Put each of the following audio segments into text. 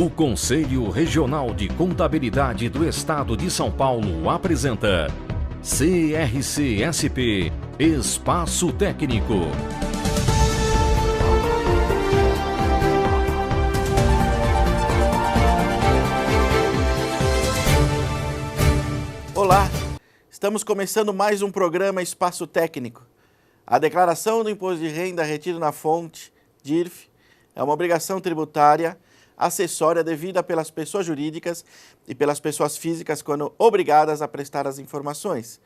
O Conselho Regional de Contabilidade do Estado de São Paulo apresenta CRC-SP Espaço Técnico. Olá, estamos começando mais um programa Espaço Técnico. A declaração do Imposto de Renda retido na fonte, DIRF, é uma obrigação tributária acessória devida pelas pessoas jurídicas e pelas pessoas físicas quando obrigadas a prestar as informações.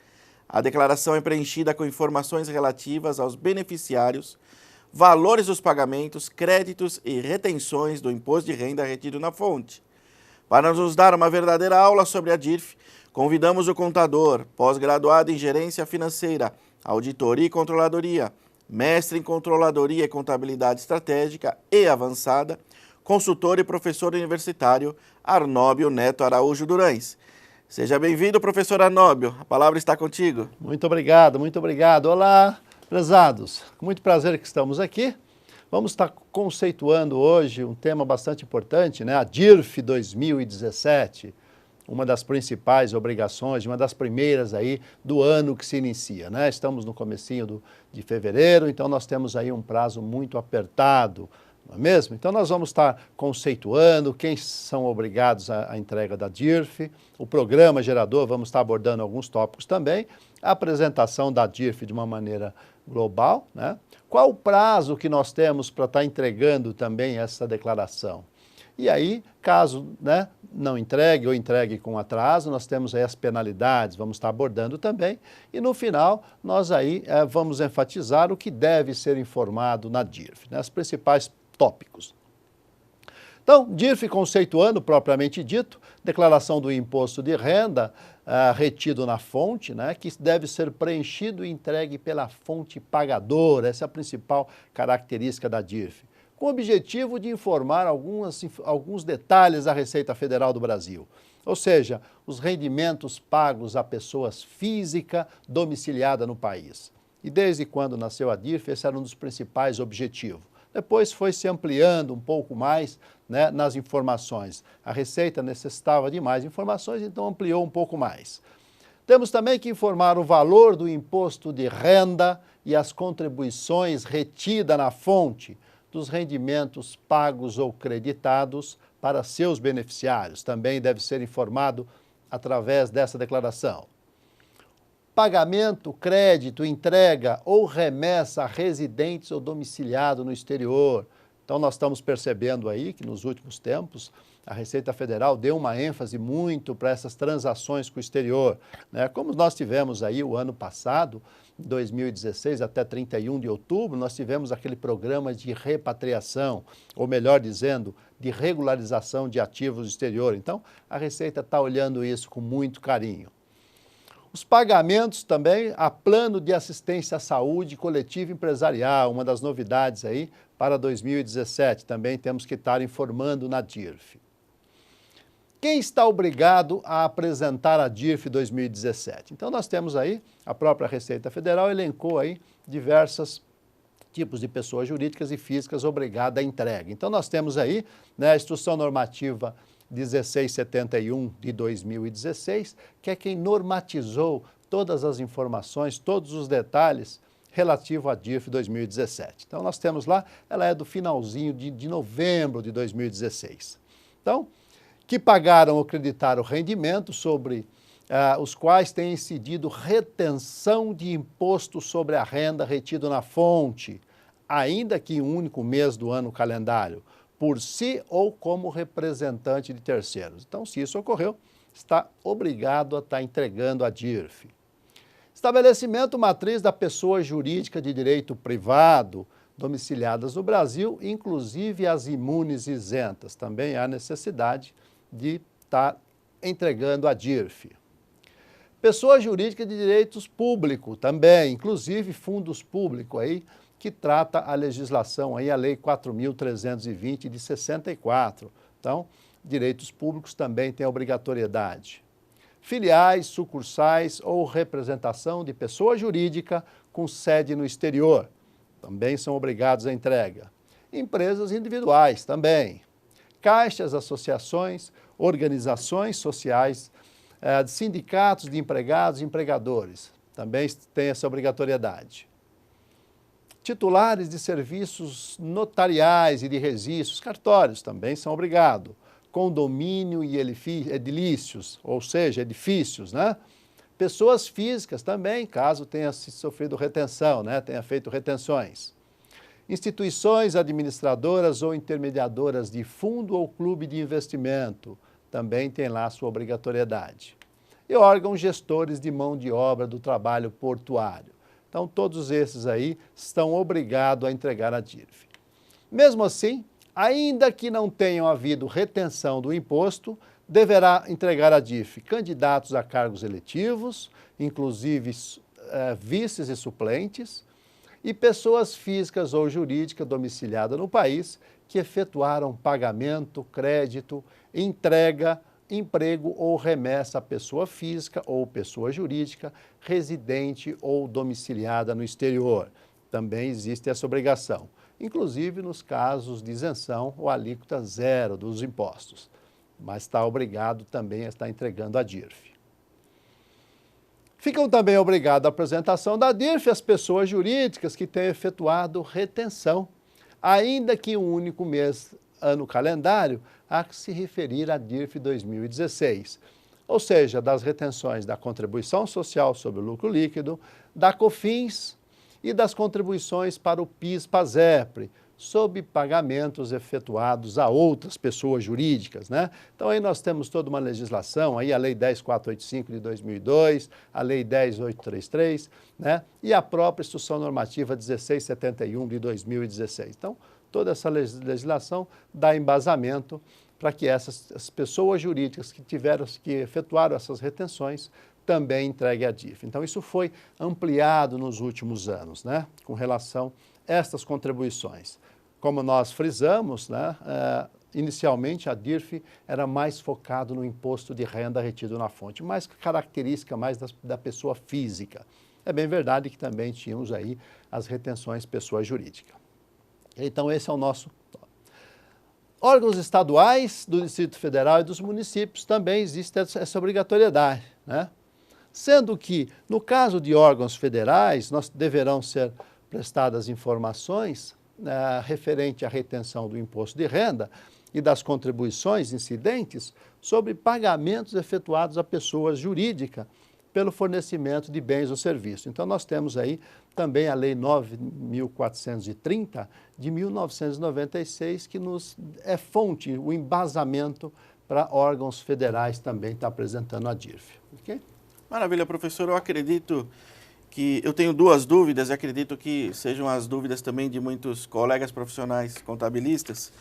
A declaração é preenchida com informações relativas aos beneficiários, valores dos pagamentos, créditos e retenções do Imposto de Renda retido na fonte. Para nos dar uma verdadeira aula sobre a DIRF, convidamos o contador, pós-graduado em Gerência Financeira, Auditoria e Controladoria, mestre em Controladoria e Contabilidade Estratégica e Avançada, consultor e professor universitário Arnóbio Neto Araújo Durães. Seja bem-vindo, professor Arnóbio. A palavra está contigo. Muito obrigado, muito obrigado. Olá, prezados. Com muito prazer que estamos aqui. Vamos estar conceituando hoje um tema bastante importante, né? A DIRF 2017, uma das principais obrigações, uma das primeiras aí do ano que se inicia, né? Estamos no comecinho de fevereiro, então nós temos aí um prazo muito apertado, não é mesmo? Então nós vamos estar conceituando quem são obrigados à entrega da DIRF, o programa gerador, vamos estar abordando alguns tópicos também, a apresentação da DIRF de uma maneira global, né? Qual o prazo que nós temos para estar entregando também essa declaração? E aí, caso, né, não entregue ou entregue com atraso, nós temos aí as penalidades, vamos estar abordando também. E no final, nós aí vamos enfatizar o que deve ser informado na DIRF, né, os principais tópicos. Então, DIRF conceituando, propriamente dito, declaração do imposto de renda retido na fonte, né, que deve ser preenchido e entregue pela fonte pagadora, essa é a principal característica da DIRF, com o objetivo de informar alguns detalhes da Receita Federal do Brasil, ou seja, os rendimentos pagos a pessoas físicas domiciliadas no país. E desde quando nasceu a DIRF, esse era um dos principais objetivos. Depois foi se ampliando um pouco mais, né, nas informações. A Receita necessitava de mais informações, então ampliou um pouco mais. Temos também que informar o valor do imposto de renda e as contribuições retidas na fonte dos rendimentos pagos ou creditados para seus beneficiários. Também deve ser informado através dessa declaração. Pagamento, crédito, entrega ou remessa a residentes ou domiciliados no exterior. Então nós estamos percebendo aí que nos últimos tempos a Receita Federal deu uma ênfase muito para essas transações com o exterior, né? Como nós tivemos aí o ano passado, 2016 até 31 de outubro, nós tivemos aquele programa de repatriação, ou melhor dizendo, de regularização de ativos do exterior. Então a Receita está olhando isso com muito carinho. Os pagamentos também a plano de assistência à saúde coletiva empresarial, uma das novidades aí para 2017, também temos que estar informando na DIRF. Quem está obrigado a apresentar a DIRF 2017? Então nós temos aí, a própria Receita Federal elencou aí diversos tipos de pessoas jurídicas e físicas obrigadas à entrega. Então nós temos aí, né, a Instrução Normativa 1671 de 2016, que é quem normatizou todas as informações, todos os detalhes relativo à DIRF 2017. Então nós temos lá, ela é do finalzinho de novembro de 2016. Então, que pagaram ou creditaram rendimento sobre os quais tem incidido retenção de imposto sobre a renda retido na fonte, ainda que em um único mês do ano calendário, por si ou como representante de terceiros. Então, se isso ocorreu, está obrigado a estar entregando a DIRF. Estabelecimento matriz da pessoa jurídica de direito privado, domiciliadas no Brasil, inclusive as imunes isentas. Também há necessidade de estar entregando a DIRF. Pessoa jurídica de direitos públicos também, inclusive fundos públicos aí, que trata a legislação aí, a Lei 4.320 de 64. Então, direitos públicos também têm obrigatoriedade. Filiais, sucursais ou representação de pessoa jurídica com sede no exterior. também são obrigados à entrega. Empresas individuais também. caixas, associações, organizações sociais, sindicatos de empregados e empregadores. Também tem essa obrigatoriedade. Titulares de serviços notariais e de registros, cartórios, também são obrigados. Condomínio e edilícios, ou seja, edifícios, né? Pessoas físicas também, caso tenha sofrido retenção, né? Tenha feito retenções. Instituições administradoras ou intermediadoras de fundo ou clube de investimento, também tem lá sua obrigatoriedade. E órgãos gestores de mão de obra do trabalho portuário. Então, todos esses aí estão obrigados a entregar a DIRF. Mesmo assim, ainda que não tenham havido retenção do imposto, deverá entregar a DIRF candidatos a cargos eletivos, inclusive vices e suplentes, e pessoas físicas ou jurídicas domiciliadas no país que efetuaram pagamento, crédito, entrega, emprego ou remessa à pessoa física ou pessoa jurídica residente ou domiciliada no exterior. Também existe essa obrigação, inclusive nos casos de isenção ou alíquota zero dos impostos. Mas está obrigado também a estar entregando a DIRF. Ficam também obrigados à apresentação da DIRF as pessoas jurídicas que tenham efetuado retenção, ainda que um único mês, ano calendário, a que se referir à DIRF 2016, ou seja, das retenções da contribuição social sobre o lucro líquido, da COFINS e das contribuições para o PIS/PASEPRE, sob pagamentos efetuados a outras pessoas jurídicas, né? Então aí nós temos toda uma legislação, aí a Lei 10.485 de 2002, a Lei 10.833, né? E a própria Instrução Normativa 1671 de 2016. Então, toda essa legislação dá embasamento para que essas pessoas jurídicas que efetuaram essas retenções também entreguem a DIRF. Então, isso foi ampliado nos últimos anos, né? Com relação a estas contribuições. Como nós frisamos, né, inicialmente a DIRF era mais focado no imposto de renda retido na fonte, mais característica mais da pessoa física. É bem verdade que também tínhamos aí as retenções pessoa jurídica. Então esse é o nosso... Órgãos estaduais do Distrito Federal e dos municípios também existe essa obrigatoriedade, né? Sendo que, no caso de órgãos federais, deverão ser prestadas informações referente à retenção do imposto de renda e das contribuições incidentes sobre pagamentos efetuados a pessoa jurídica pelo fornecimento de bens ou serviços. Então, nós temos aí também a Lei 9.430 de 1996, que nos é fonte, o embasamento para órgãos federais também está apresentando a DIRF. Okay? Maravilha, professor. Eu acredito que eu tenho duas dúvidas e acredito que sejam as dúvidas também de muitos colegas profissionais contabilistas.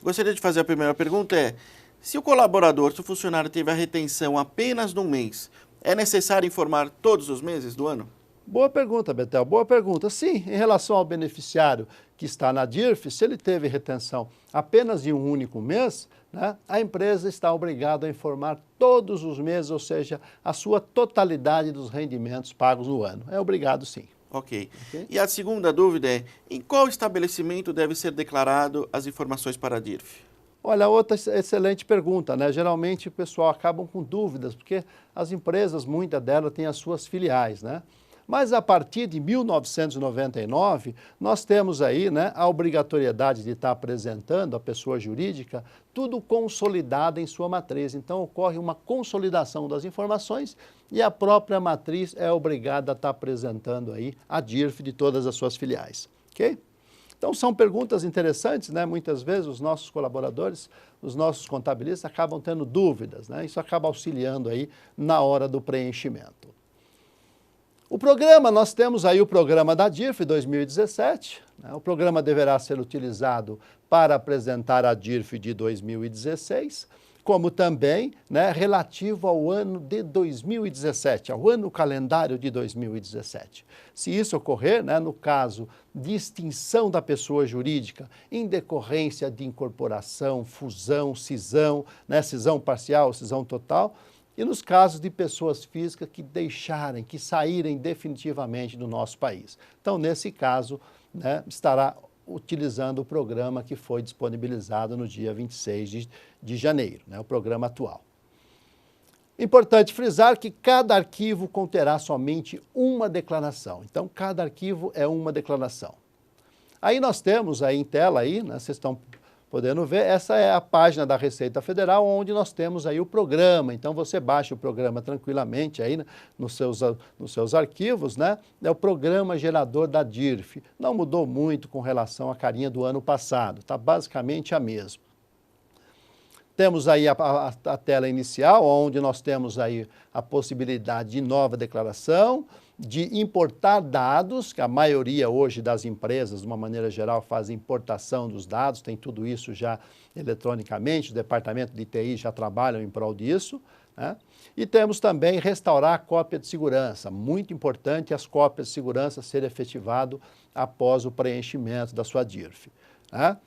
Gostaria de fazer a primeira pergunta se o colaborador, se o funcionário teve a retenção apenas num mês, é necessário informar todos os meses do ano? Boa pergunta, Betel, boa pergunta. Sim, em relação ao beneficiário que está na DIRF, se ele teve retenção apenas de um único mês, né, a empresa está obrigada a informar todos os meses, ou seja, a sua totalidade dos rendimentos pagos no ano. É obrigado, sim. Ok. E a segunda dúvida é, em qual estabelecimento deve ser declarado as informações para a DIRF? Olha, outra excelente pergunta, né? Geralmente o pessoal acaba com dúvidas, porque as empresas, muitas delas, têm as suas filiais, né? Mas a partir de 1999, nós temos aí, né, a obrigatoriedade de estar apresentando a pessoa jurídica tudo consolidado em sua matriz. Então, ocorre uma consolidação das informações e a própria matriz é obrigada a estar apresentando aí a DIRF de todas as suas filiais. Ok? Então, são perguntas interessantes, né? Muitas vezes os nossos colaboradores, os nossos contabilistas acabam tendo dúvidas, né? Isso acaba auxiliando aí na hora do preenchimento. O programa, nós temos aí o programa da DIRF 2017, né? O programa deverá ser utilizado para apresentar a DIRF de 2016, como também, né, relativo ao ano de 2017, ao ano calendário de 2017. Se isso ocorrer, né, no caso de extinção da pessoa jurídica em decorrência de incorporação, fusão, cisão, né, cisão parcial, cisão total, e nos casos de pessoas físicas que deixarem, que saírem definitivamente do nosso país. Então, nesse caso, né, estará utilizando o programa que foi disponibilizado no dia 26 de janeiro, né, o programa atual. Importante frisar que cada arquivo conterá somente uma declaração. Então, cada arquivo é uma declaração. Aí nós temos aí em tela, aí, né, vocês estão podendo ver, essa é a página da Receita Federal, onde nós temos aí o programa. Então, você baixa o programa tranquilamente aí, né, nos seus arquivos, né? É o programa gerador da DIRF. Não mudou muito com relação à carinha do ano passado, está basicamente a mesma. Temos aí a tela inicial, onde nós temos aí a possibilidade de nova declaração, de importar dados, que a maioria hoje das empresas, de uma maneira geral, faz importação dos dados, tem tudo isso já eletronicamente, o departamento de TI já trabalha em prol disso, né? E temos também restaurar a cópia de segurança, muito importante as cópias de segurança serem efetivadas após o preenchimento da sua DIRF, né?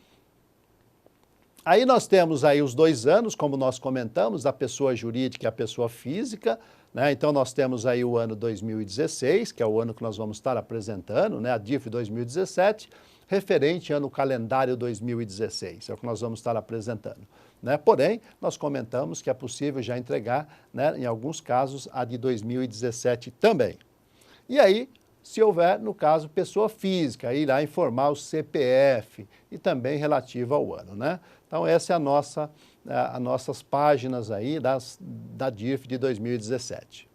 Aí nós temos aí os 2 anos, como nós comentamos, a pessoa jurídica e a pessoa física, né? Então nós temos aí o ano 2016, que é o ano que nós vamos estar apresentando, né? A DIRF 2017, referente ano calendário 2016, é o que nós vamos estar apresentando, né? Porém, nós comentamos que é possível já entregar, né, em alguns casos, a de 2017 também. E aí, se houver, no caso, pessoa física, irá informar o CPF e também relativa ao ano, né? Então, essa é as nossas páginas aí da DIRF de 2017.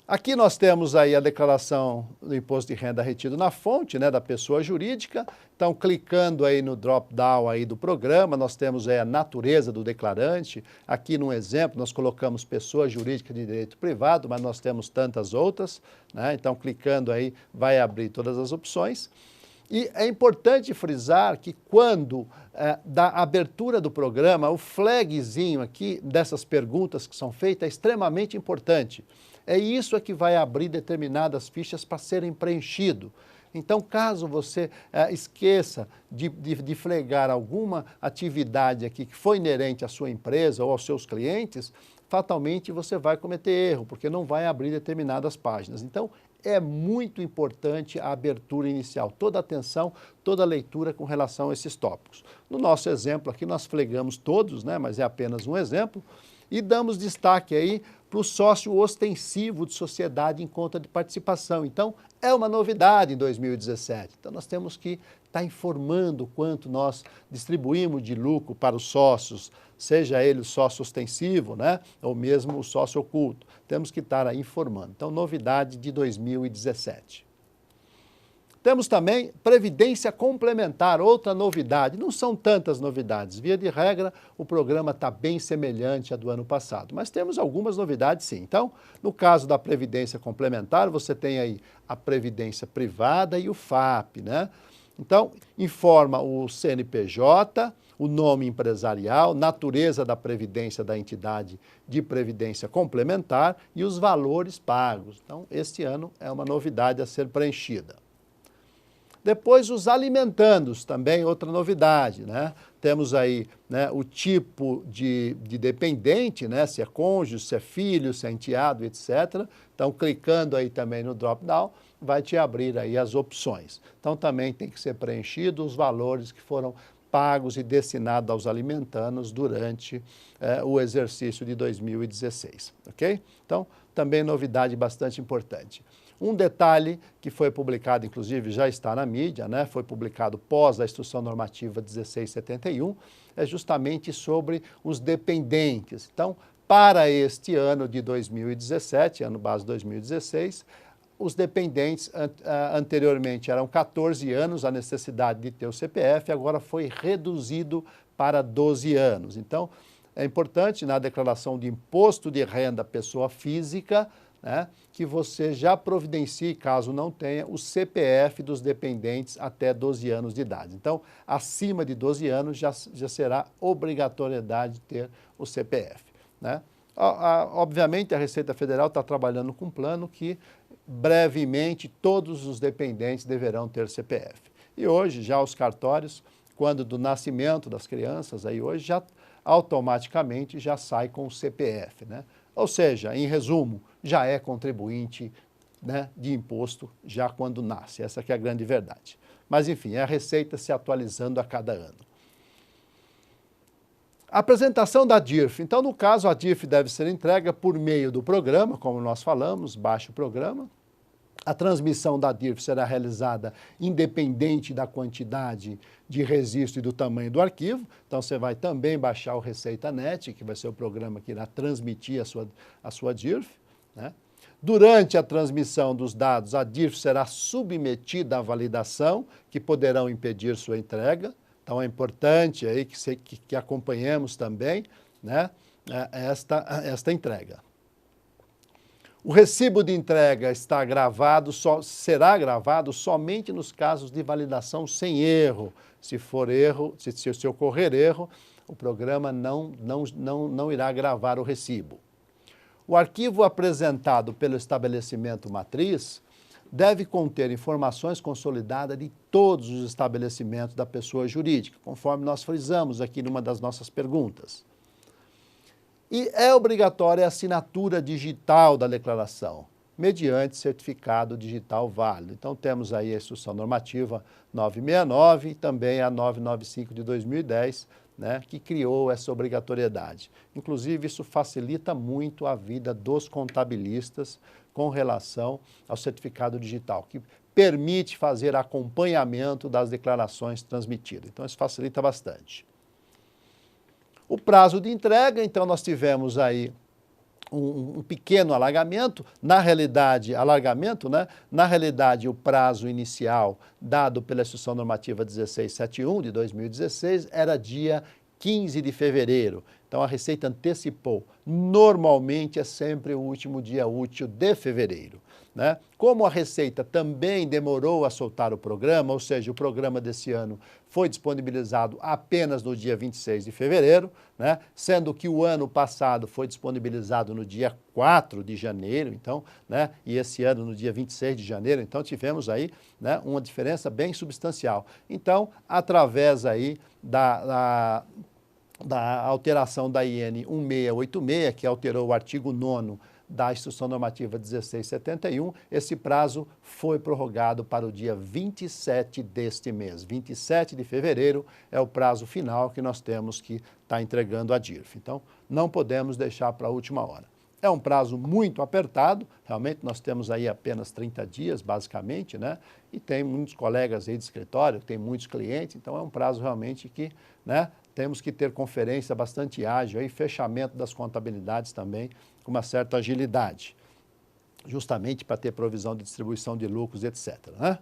Aqui nós temos aí a declaração do imposto de renda retido na fonte, né, da pessoa jurídica. Então, clicando aí no drop-down aí do programa, nós temos aí a natureza do declarante. Aqui, num exemplo, nós colocamos pessoa jurídica de direito privado, mas nós temos tantas outras, né? Então, clicando aí, vai abrir todas as opções. E é importante frisar que quando da abertura do programa, o flagzinho aqui dessas perguntas que são feitas é extremamente importante. É isso que vai abrir determinadas fichas para serem preenchidas. Então, caso você esqueça de flagar alguma atividade aqui que foi inerente à sua empresa ou aos seus clientes, fatalmente você vai cometer erro, porque não vai abrir determinadas páginas. Então, é muito importante a abertura inicial, toda a atenção, toda a leitura com relação a esses tópicos. No nosso exemplo aqui, nós flegamos todos, né, mas é apenas um exemplo, e damos destaque aí para o sócio ostensivo de sociedade em conta de participação. Então, é uma novidade em 2017. Então, nós temos que estar informando quanto nós distribuímos de lucro para os sócios, seja ele o sócio ostensivo, né, ou mesmo o sócio oculto. Temos que estar aí informando. Então, novidade de 2017. Temos também previdência complementar, outra novidade. Não são tantas novidades. Via de regra, o programa está bem semelhante ao do ano passado, mas temos algumas novidades sim. Então, no caso da previdência complementar, você tem aí a previdência privada e o FAP, né? Então, informa o CNPJ, o nome empresarial, natureza da previdência da entidade de previdência complementar e os valores pagos. Então, este ano é uma novidade a ser preenchida. Depois, os alimentandos, também outra novidade, né? Temos aí, né, o tipo de dependente, né? Se é cônjuge, se é filho, se é enteado, etc. Então, clicando aí também no drop-down, vai te abrir aí as opções. Então, também tem que ser preenchido os valores que foram pagos e destinados aos alimentandos durante o exercício de 2016, ok? Então, também novidade bastante importante. Um detalhe que foi publicado, inclusive já está na mídia, né? Foi publicado pós a Instrução Normativa 1671, é justamente sobre os dependentes. Então, para este ano de 2017, ano base 2016, os dependentes anteriormente eram 14 anos a necessidade de ter o CPF, agora foi reduzido para 12 anos. Então, é importante na declaração de imposto de renda pessoa física, né, que você já providencie, caso não tenha, o CPF dos dependentes até 12 anos de idade. Então, acima de 12 anos já será obrigatoriedade de ter o CPF, né? Obviamente, a Receita Federal está trabalhando com um plano que brevemente todos os dependentes deverão ter CPF. E hoje, já os cartórios, quando do nascimento das crianças, aí hoje já automaticamente já sai com o CPF, né? Ou seja, em resumo, já é contribuinte né, de imposto já quando nasce. Essa que é a grande verdade. Mas, enfim, é a Receita se atualizando a cada ano. A apresentação da DIRF. Então, no caso, a DIRF deve ser entregue por meio do programa, como nós falamos, baixe o programa. A transmissão da DIRF será realizada independente da quantidade de registro e do tamanho do arquivo. Então, você vai também baixar o ReceitaNet, que vai ser o programa que irá transmitir a sua DIRF, né? Durante a transmissão dos dados, a DIRF será submetida à validação, que poderão impedir sua entrega. Então, é importante aí que acompanhemos também, né, esta entrega. O recibo de entrega será gravado somente nos casos de validação sem erro. Se ocorrer erro, o programa não irá gravar o recibo. O arquivo apresentado pelo estabelecimento matriz deve conter informações consolidadas de todos os estabelecimentos da pessoa jurídica, conforme nós frisamos aqui numa das nossas perguntas. E é obrigatória a assinatura digital da declaração, mediante certificado digital válido. Então, temos aí a Instrução Normativa 969 e também a 995 de 2010, né, que criou essa obrigatoriedade. Inclusive, isso facilita muito a vida dos contabilistas com relação ao certificado digital, que permite fazer acompanhamento das declarações transmitidas. Então, isso facilita bastante. O prazo de entrega, então, nós tivemos aí um pequeno alargamento, na realidade, o prazo inicial dado pela Instrução Normativa 1671 de 2016 era dia 15 de fevereiro. Então, a Receita antecipou. Normalmente é sempre o último dia útil de fevereiro, né? Como a Receita também demorou a soltar o programa, ou seja, o programa desse ano foi disponibilizado apenas no dia 26 de fevereiro, né? Sendo que o ano passado foi disponibilizado no dia 4 de janeiro, então, né? E esse ano no dia 26 de janeiro, então tivemos aí, né, uma diferença bem substancial. Então, através aí da alteração da IN 1686, que alterou o artigo 9º da Instrução Normativa 1671, esse prazo foi prorrogado para o dia 27 deste mês. 27 de fevereiro é o prazo final que nós temos que estar entregando a DIRF. Então, não podemos deixar para a última hora. É um prazo muito apertado, realmente nós temos aí apenas 30 dias, basicamente, né? E tem muitos colegas aí de escritório, tem muitos clientes, então é um prazo realmente que, né, temos que ter conferência bastante ágil aí, fechamento das contabilidades também com uma certa agilidade, justamente para ter provisão de distribuição de lucros, etc., né?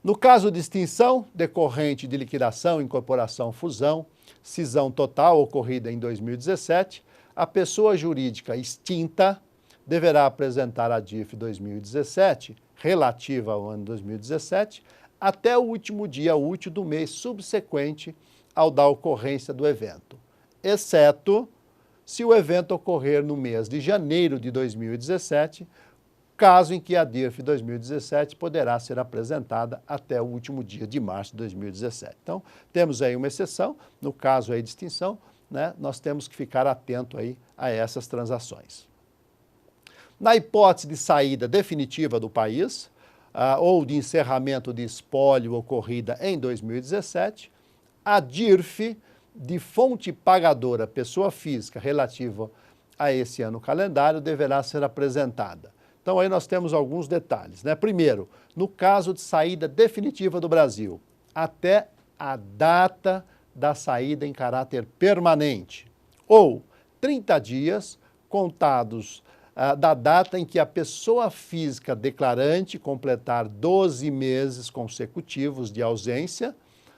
No caso de extinção decorrente de liquidação, incorporação, fusão, cisão total ocorrida em 2017, a pessoa jurídica extinta deverá apresentar a DIRF 2017, relativa ao ano 2017, até o último dia útil do mês subsequente ao da ocorrência do evento, exceto se o evento ocorrer no mês de janeiro de 2017, caso em que a DIRF 2017 poderá ser apresentada até o último dia de março de 2017. Então, temos aí uma exceção, no caso aí de extinção, né, nós temos que ficar atento aí a essas transações. Na hipótese de saída definitiva do país, ou de encerramento de espólio ocorrida em 2017, a DIRF de fonte pagadora, pessoa física, relativa a esse ano calendário, deverá ser apresentada. Então, aí nós temos alguns detalhes, né? Primeiro, no caso de saída definitiva do Brasil, até a data da saída em caráter permanente, ou 30 dias contados da data em que a pessoa física declarante completar 12 meses consecutivos de ausência,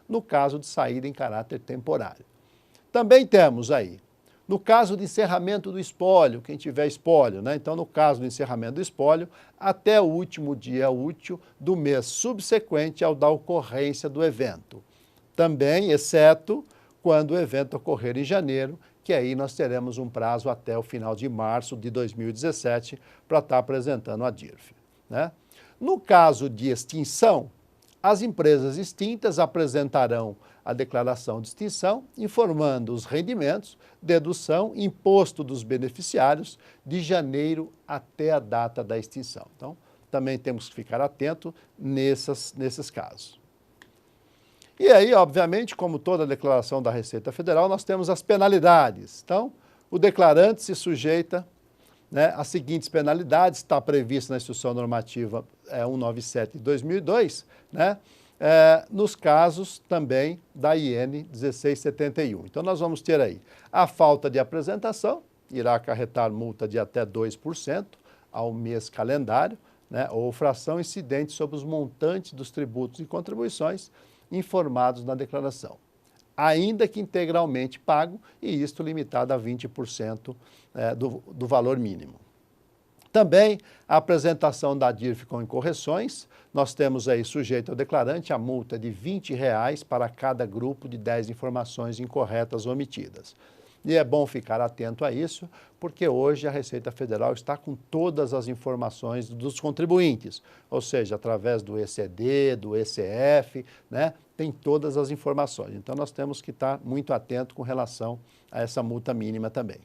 no caso de saída em caráter temporário. Também temos aí, no caso de encerramento do espólio, quem tiver espólio, né? Então, no caso do encerramento do espólio, até o último dia útil do mês subsequente ao da ocorrência do evento. Também, exceto quando o evento ocorrer em janeiro, que aí nós teremos um prazo até o final de março de 2017 para estar apresentando a DIRF, né? No caso de extinção, As empresas extintas apresentarão a declaração de extinção, informando os rendimentos, dedução, imposto dos beneficiários de janeiro até a data da extinção. Então, também temos que ficar atento nesses casos. E aí, obviamente, como toda declaração da Receita Federal, nós temos as penalidades. Então, o declarante se sujeita, né, às seguintes penalidades, está previsto na Instrução Normativa 197 de 2002, né, nos casos também da IN 1671. Então, nós vamos ter aí a falta de apresentação, irá acarretar multa de até 2% ao mês calendário, né, ou fração incidente sobre os montantes dos tributos e contribuições informados na declaração, ainda que integralmente pago, e isto limitado a 20% do valor mínimo. Também a apresentação da DIRF com incorreções, nós temos aí sujeito ao declarante a multa de R$20 para cada grupo de 10 informações incorretas ou omitidas. E é bom ficar atento a isso, porque hoje a Receita Federal está com todas as informações dos contribuintes, ou seja, através do ECD, do ECF, né, tem todas as informações. Então, nós temos que estar muito atento com relação a essa multa mínima também.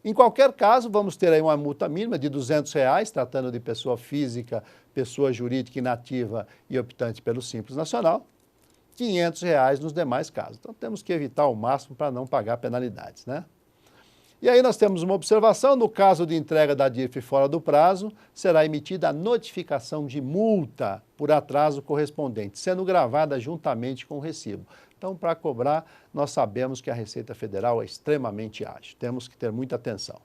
Em qualquer caso, vamos ter aí uma multa mínima de R$200, tratando de pessoa física, pessoa jurídica inativa e optante pelo Simples Nacional, R$500 nos demais casos. Então, temos que evitar ao máximo para não pagar penalidades, né? E aí nós temos uma observação, no caso de entrega da DIRF fora do prazo, será emitida a notificação de multa por atraso correspondente, sendo gravada juntamente com o recibo. Então, para cobrar, nós sabemos que a Receita Federal é extremamente ágil, temos que ter muita atenção.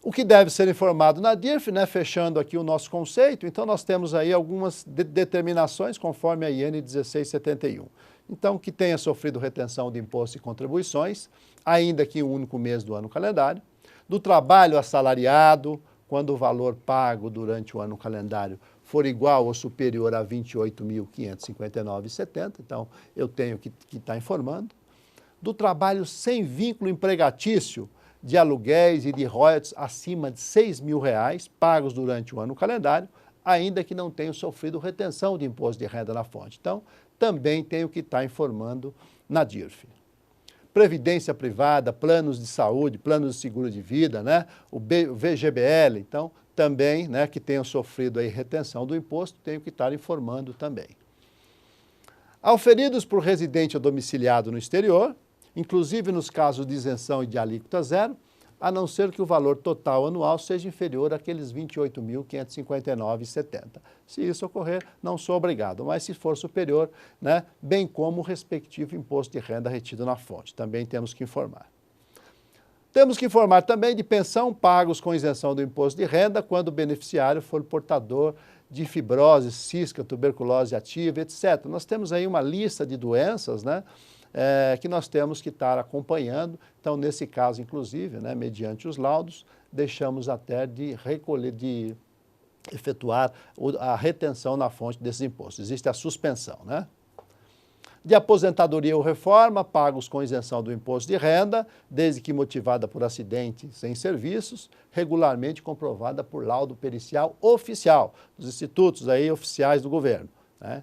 O que deve ser informado na DIRF, né, fechando aqui o nosso conceito, então nós temos aí algumas determinações conforme a IN 1671. Então, que tenha sofrido retenção de imposto e contribuições, ainda que em um único mês do ano calendário, do trabalho assalariado, quando o valor pago durante o ano calendário for igual ou superior a R$ 28.559,70, então eu tenho que estar informando, do trabalho sem vínculo empregatício, de aluguéis e de royalties acima de R$6.000 pagos durante o ano calendário, ainda que não tenham sofrido retenção de imposto de renda na fonte. Então, também tenho que estar informando na DIRF. Previdência privada, planos de saúde, planos de seguro de vida, né? O VGBL, então, também, né, que tenham sofrido aí retenção do imposto, tenho que estar informando também. Auferidos por residente ou domiciliado no exterior, inclusive nos casos de isenção e de alíquota zero, a não ser que o valor total anual seja inferior àqueles R$ 28.559,70. Se isso ocorrer, não sou obrigado, mas se for superior, né, bem como o respectivo imposto de renda retido na fonte, também temos que informar. Temos que informar também de pensão pagos com isenção do imposto de renda quando o beneficiário for portador de fibrose, cisca, tuberculose ativa, etc. Nós temos aí uma lista de doenças, né, que nós temos que estar acompanhando. Então, nesse caso, inclusive, né, mediante os laudos, deixamos até de recolher, de efetuar a retenção na fonte desses impostos. Existe a suspensão, né? De aposentadoria ou reforma, pagos com isenção do imposto de renda, desde que motivada por acidentes em serviços, regularmente comprovada por laudo pericial oficial, dos institutos aí oficiais do governo, né?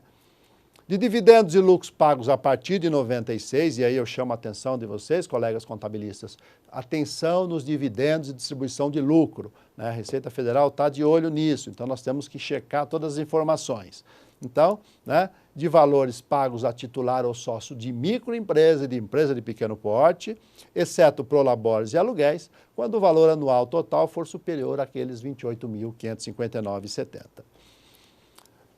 De dividendos e lucros pagos a partir de 96, e aí eu chamo a atenção de vocês, colegas contabilistas, atenção nos dividendos e distribuição de lucro, né? A Receita Federal está de olho nisso, então nós temos que checar todas as informações. Então, né, de valores pagos a titular ou sócio de microempresa e de empresa de pequeno porte, exceto prolabores e aluguéis, quando o valor anual total for superior àqueles R$ 28.559,70.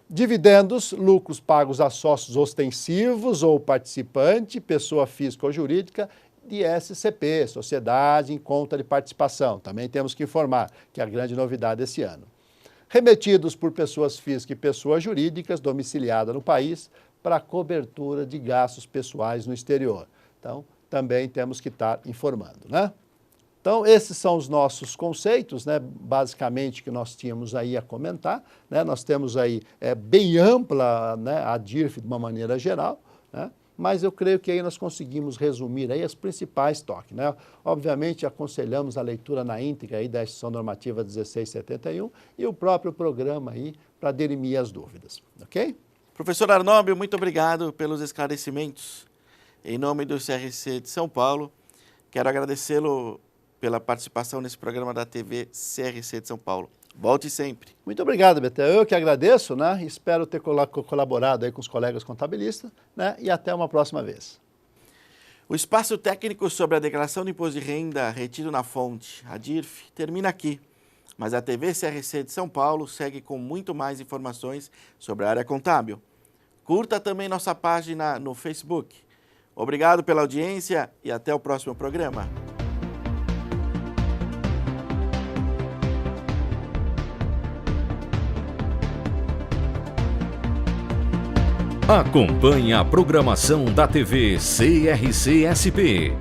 Dividendos, lucros pagos a sócios ostensivos ou participante, pessoa física ou jurídica, de SCP, Sociedade em Conta de Participação. Também temos que informar, que é a grande novidade esse ano. Remetidos por pessoas físicas e pessoas jurídicas domiciliadas no país para cobertura de gastos pessoais no exterior. Então, também temos que estar informando, né? Então, esses são os nossos conceitos, né, basicamente, que nós tínhamos aí a comentar, né? Nós temos aí bem ampla, né, a DIRF de uma maneira geral, né? mas eu creio que aí nós conseguimos resumir aí as principais toques, né? Obviamente, aconselhamos a leitura na íntegra aí da Instituição Normativa 1671 e o próprio programa aí para dirimir as dúvidas, ok? Professor Arnóbio, muito obrigado pelos esclarecimentos. Em nome do CRC de São Paulo, quero agradecê-lo pela participação nesse programa da TV CRC de São Paulo. Volte sempre. Muito obrigado, Betel. Eu que agradeço, né? Espero ter colaborado aí com os colegas contabilistas, né? E até uma próxima vez. O espaço técnico sobre a declaração do imposto de renda retido na fonte, a DIRF, termina aqui. Mas a TV CRC de São Paulo segue com muito mais informações sobre a área contábil. Curta também nossa página no Facebook. Obrigado pela audiência e até o próximo programa. Acompanhe a programação da TV CRC-SP.